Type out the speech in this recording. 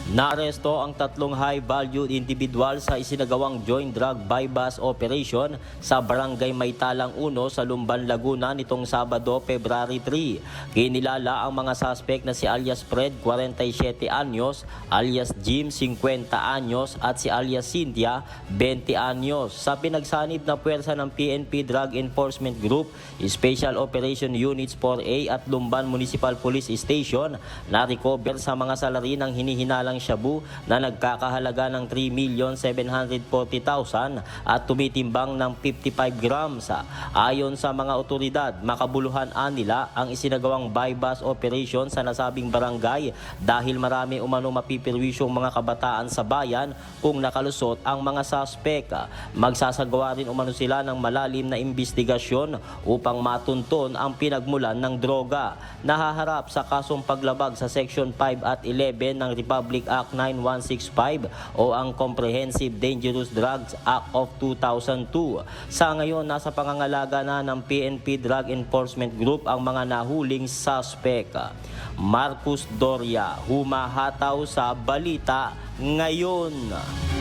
Naaresto ang tatlong high-value individual sa isinagawang joint drug buy-bust operation sa Barangay Maytalang 1 sa Lumban, Laguna nitong Sabado, February 3. Kinilala ang mga suspect na si alias Fred, 47 anyos, alias Jim, 50 anyos at si alias Cynthia, 20 anyos. Sa pinagsanib na puwersa ng PNP Drug Enforcement Group, Special Operation Units 4A at Lumban Municipal Police Station, na-recover sa mga salarin ng hinihinalang shabu na nagkakahalaga ng 3,740,000 at tumitimbang ng 55 grams. Ayon sa mga otoridad, makabuluhan nila ang isinagawang buy-bust operation sa nasabing barangay dahil marami umano mapipirwisyong mga kabataan sa bayan kung nakalusot ang mga suspect. Magsasagawa rin umano sila ng malalim na investigasyon upang matunton ang pinagmulan ng droga. Nahaharap sa kasong paglabag sa Section 5 at 11 ng Republic Act 9165 o ang Comprehensive Dangerous Drugs Act of 2002. Sa ngayon, nasa pangangalaga na ng PNP Drug Enforcement Group ang mga nahuling suspect. Marcus Doria, humahataw sa balita ngayon.